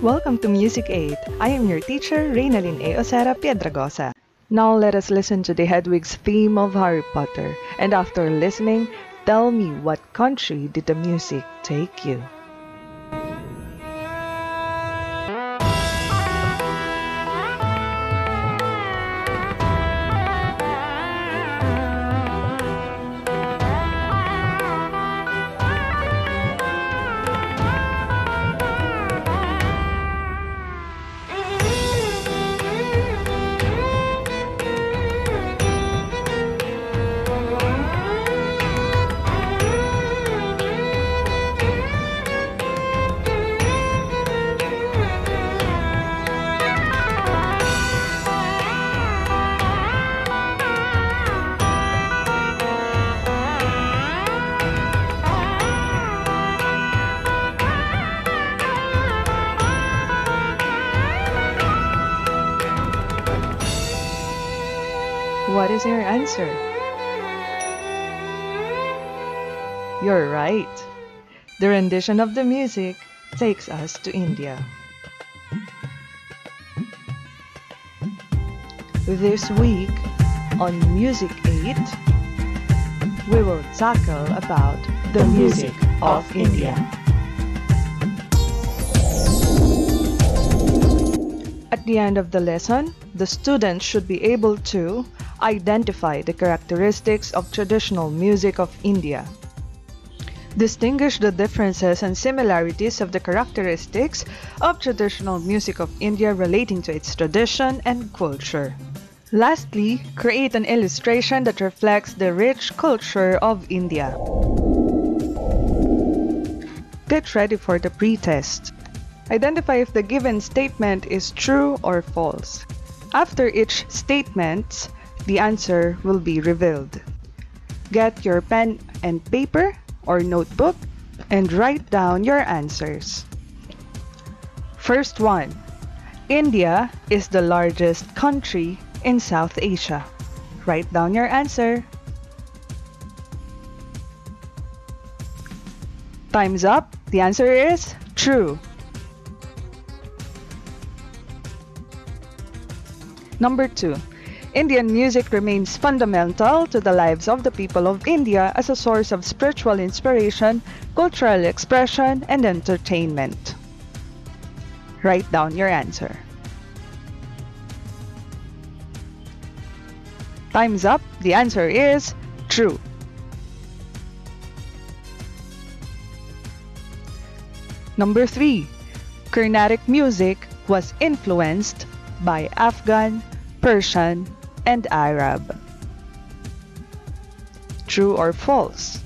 Welcome to Music 8. I am your teacher, Reynalyn A. Osera-Piedragosa. Now let us listen to the Hedwig's theme of Harry Potter, and after listening, tell me what country did the music take you? What is your answer? You're right. The rendition of the music takes us to India. This week on Music 8, we will tackle about the music of India. At the end of the lesson, the students should be able to identify the characteristics of traditional music of India, distinguish the differences and similarities of the characteristics of traditional music of India relating to its tradition and culture. Lastly, create an illustration that reflects the rich culture of India. Get ready for the pre-test. Identify if the given statement is true or false. After each statement, the answer will be revealed. Get your pen and paper or notebook and write down your answers. First one, India is the largest country in South Asia. Write down your answer. Time's up. The answer is true. Number 2. Indian music remains fundamental to the lives of the people of India as a source of spiritual inspiration, cultural expression, and entertainment. Write down your answer. Time's up. The answer is true. Number 3. Carnatic music was influenced by Afghan, Persian, and Arab. True or false?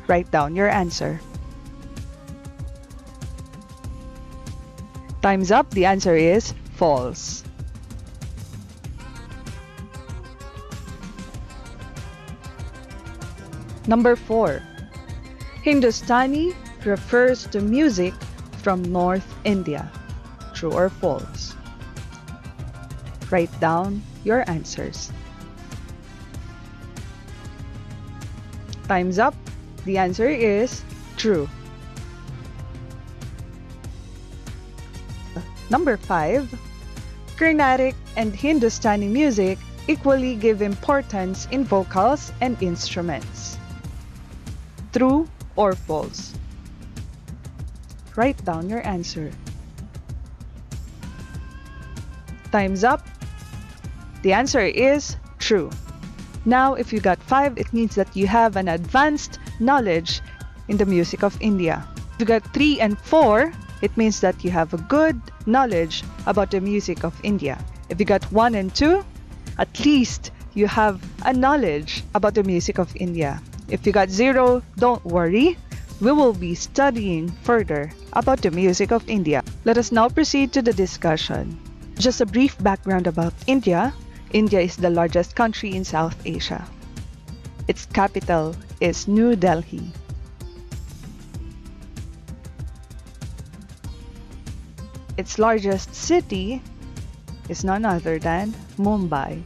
Write down your answer. Time's up. The answer is false. Number 4. Hindustani refers to music from North India. True or false? Write down your answers. Time's up. The answer is true. Number 5. Carnatic and Hindustani music equally give importance in vocals and instruments. True or false? Write down your answer. Time's up. The answer is true. Now, if you got 5, it means that you have an advanced knowledge in the music of India. If you got 3 and 4, it means that you have a good knowledge about the music of India. If you got 1 and 2, at least you have a knowledge about the music of India. If you got 0, don't worry. We will be studying further about the music of India. Let us now proceed to the discussion. Just a brief background about India. India is the largest country in South Asia. Its capital is New Delhi. Its largest city is none other than Mumbai.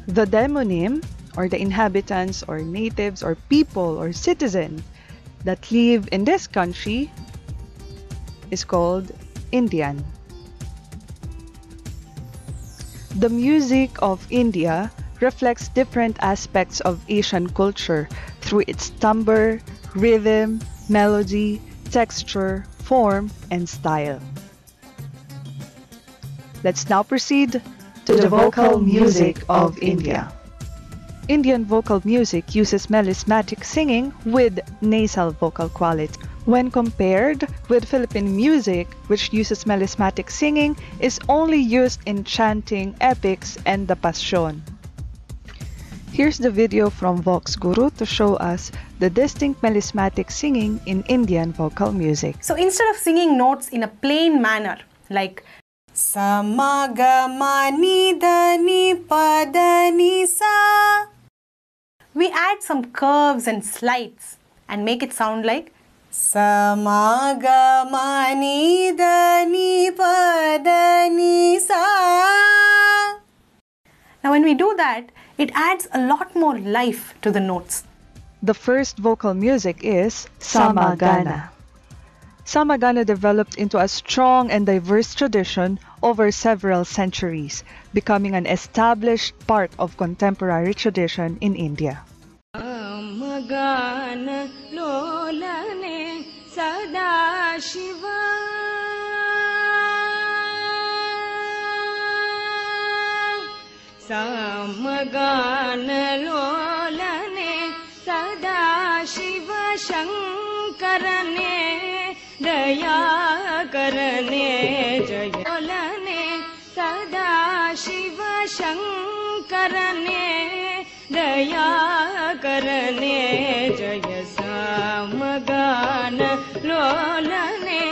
The demonym, or the inhabitants or natives or people or citizens that live in this country is called Indian. The music of India reflects different aspects of Asian culture through its timbre, rhythm, melody, texture, form, and style. Let's now proceed to the vocal music of India. Indian vocal music uses melismatic singing with nasal vocal quality. When compared with Philippine music, which uses melismatic singing, is only used in chanting epics and the Passion. Here's the video from VoxGuru to show us the distinct melismatic singing in Indian vocal music. So instead of singing notes in a plain manner, like sa ma ga ma ni da ni pa da ni sa, we add some curves and slides and make it sound like sa ma ga ma ni da ni pa da ni sa. Now when we do that, it adds a lot more life to the notes. The first vocal music is Samagana. Samagana developed into a strong and diverse tradition over several centuries, becoming an established part of contemporary tradition in India. Samagana lolane Sadashiva Samagana lolane Sadashiva Shankarane Daya Karane Jaya lolane Sadashiva Shankarane Daya Karane Jaya Samagana lolane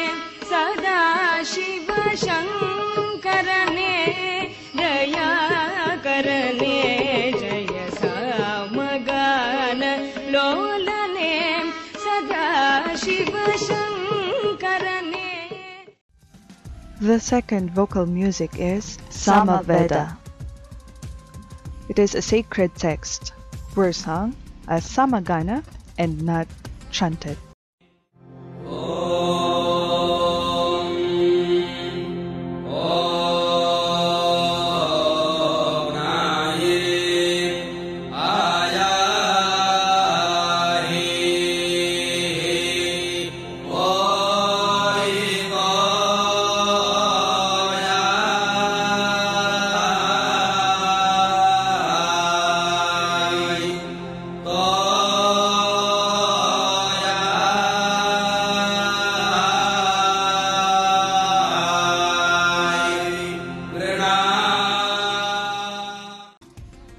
Sadashiva Shankarane Daya Karane Jaya Samagana lolane Sadashiva Shankarane. The second vocal music is Samaveda. It is a sacred text, were sung as Samagana and not chanted.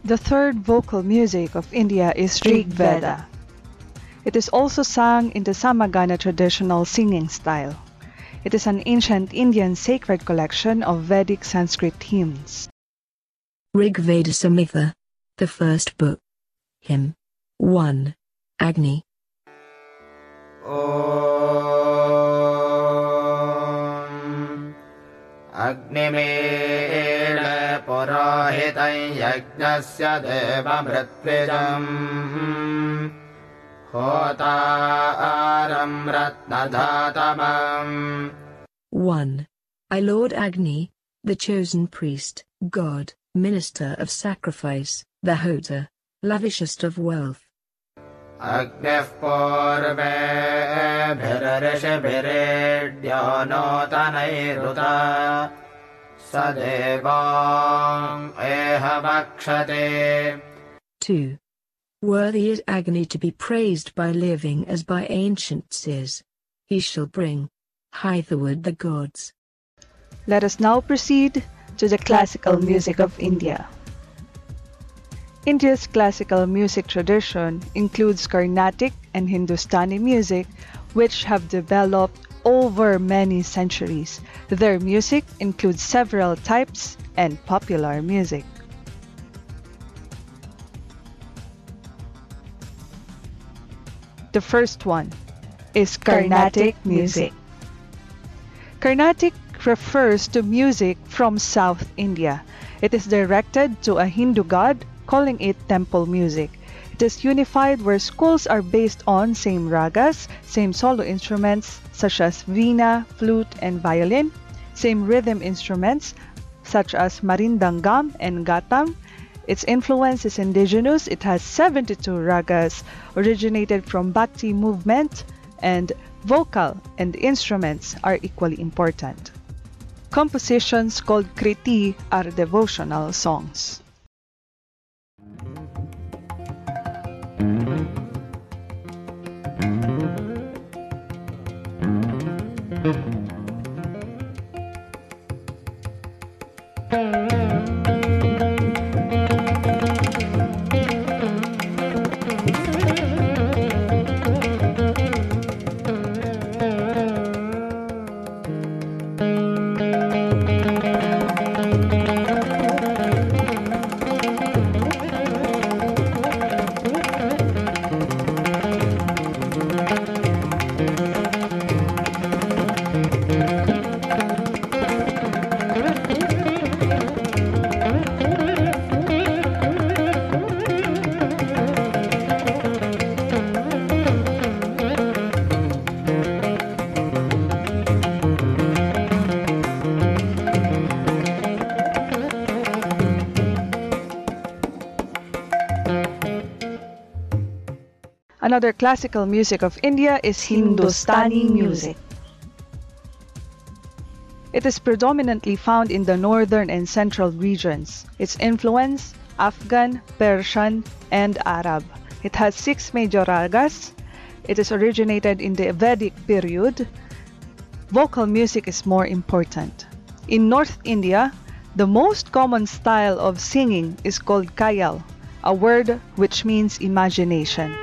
The third vocal music of India is Rig Veda. It is also sung in the Samagana traditional singing style. It is an ancient Indian sacred collection of Vedic Sanskrit hymns. Rig Veda Samhita, the first book. Hymn 1. Agni. Om Agnimela Purahitam Yajnasya Deva Mritvidam Hotaram Ratnadhatamam. 1. I Lord Agni, the chosen priest, god, minister of sacrifice, the Hota, lavishest of wealth. Agnif Purve Bhirishabhiridyanotanairudha Sadevam Ehavakshate. 2. Worthy is Agni to be praised by living as by ancients is. He shall bring hitherward the gods. Let us now proceed to the classical music of India. India's classical music tradition includes Carnatic and Hindustani music, which have developed over many centuries. Their music includes several types and popular music. The first one is Carnatic music. Carnatic refers to music from South India. It is directed to a Hindu god, calling it temple music. It is unified where schools are based on same ragas, same solo instruments such as veena, flute, and violin, same rhythm instruments such as marindangam and gatam. Its influence is indigenous. It has 72 ragas originated from Bhakti movement, and vocal and instruments are equally important. Compositions called kriti are devotional songs. Another classical music of India is Hindustani music. It is predominantly found in the northern and central regions. Its influence, Afghan, Persian, and Arab. It has 6 major ragas. It is originated in the Vedic period. Vocal music is more important. In North India, the most common style of singing is called khayal, a word which means imagination.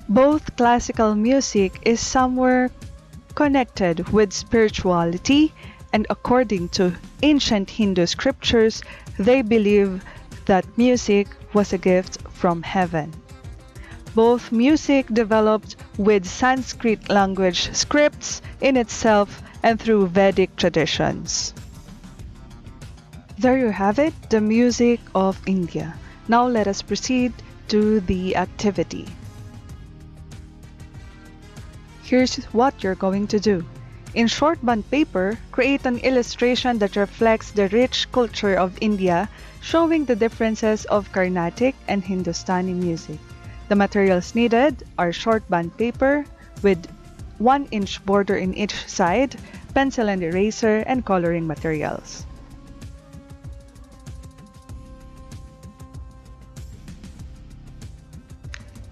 Both classical music is somewhere connected with spirituality, and according to ancient Hindu scriptures, they believe that music was a gift from heaven. Both music developed with Sanskrit language scripts in itself and through Vedic traditions. There you have it, the music of India. Now let us proceed to the activity. Here's what you're going to do. In short bond paper, create an illustration that reflects the rich culture of India, showing the differences of Carnatic and Hindustani music. The materials needed are short bond paper with 1-inch border in each side, pencil and eraser, and coloring materials.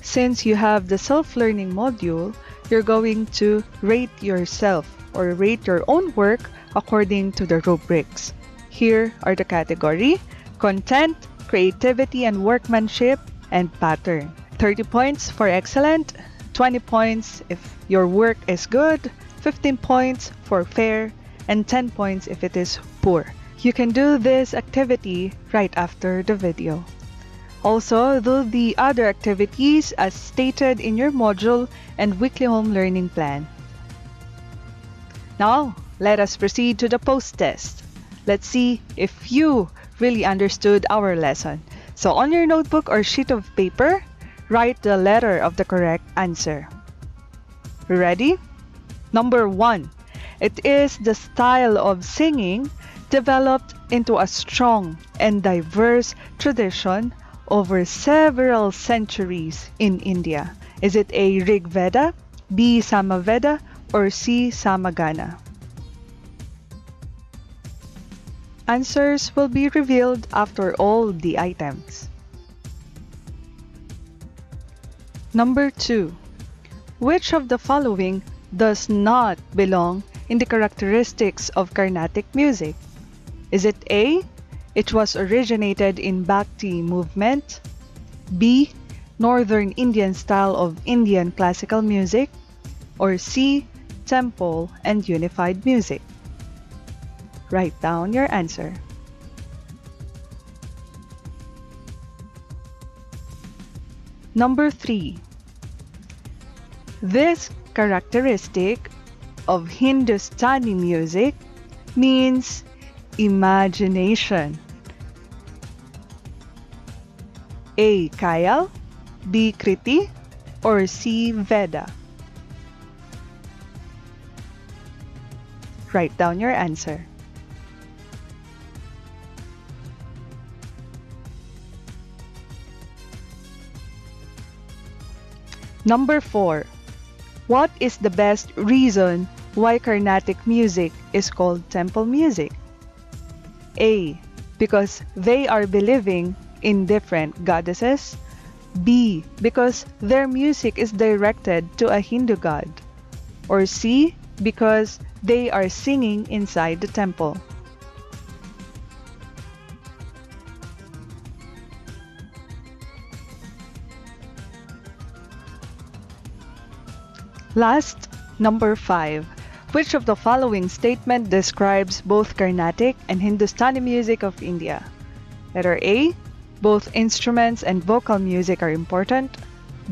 Since you have the self-learning module, you're going to rate yourself or rate your own work according to the rubrics. Here are the category: content, creativity and workmanship, and pattern. 30 points for excellent, 20 points if your work is good, 15 points for fair, and 10 points if it is poor. You can do this activity right after the video. Also, do the other activities as stated in your module and weekly home learning plan. Now, let us proceed to the post-test. Let's see if you really understood our lesson. So on your notebook or sheet of paper, write the letter of the correct answer. Ready? Number 1. It is the style of singing developed into a strong and diverse tradition over several centuries in India. Is it A. Rig Veda, B. Samaveda, or C. Samagana? Answers will be revealed after all the items. Number 2. Which of the following does not belong in the characteristics of Carnatic music? Is it A, it was originated in Bhakti movement, B, Northern Indian style of Indian classical music, or C, temple and unified music? Write down your answer. Number 3. This characteristic of Hindustani music means imagination. A. Khayal, B. Kriti, or C. Veda? Write down your answer. Number 4. What is the best reason why Carnatic music is called temple music? A. Because they are believing in different goddesses. B. Because their music is directed to a Hindu god. Or C. Because they are singing inside the temple. Last, number 5. Which of the following statement describes both Carnatic and Hindustani music of India? Letter A. Both instruments and vocal music are important.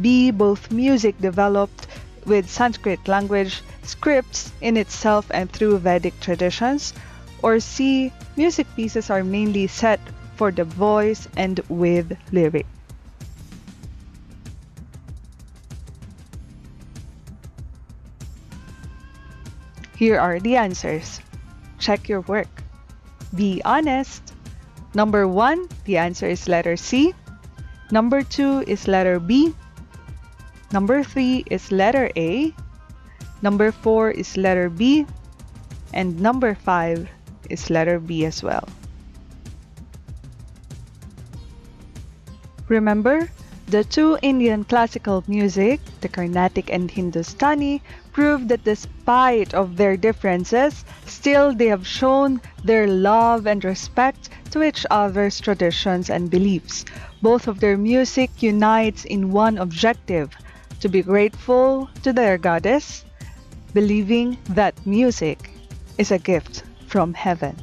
B. Both music developed with Sanskrit language, scripts in itself and through Vedic traditions. Or C. Music pieces are mainly set for the voice and with lyric. Here are the answers. Check your work. Be honest. Number 1, the answer is letter C. Number 2 is letter B. Number 3 is letter A. Number 4 is letter B. And number 5 is letter B as well. Remember, the two Indian classical music, the Carnatic and Hindustani, prove that despite of their differences, still they have shown their love and respect to each other's traditions and beliefs. Both of their music unites in one objective, to be grateful to their goddess, believing that music is a gift from heaven.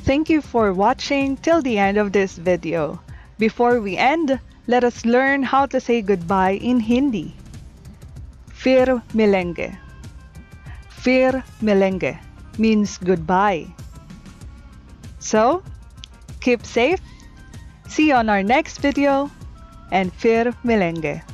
Thank you for watching till the end of this video. Before we end, let us learn how to say goodbye in Hindi. Fir milenge. Fir milenge means goodbye. So, keep safe, see you on our next video, and fir milenge.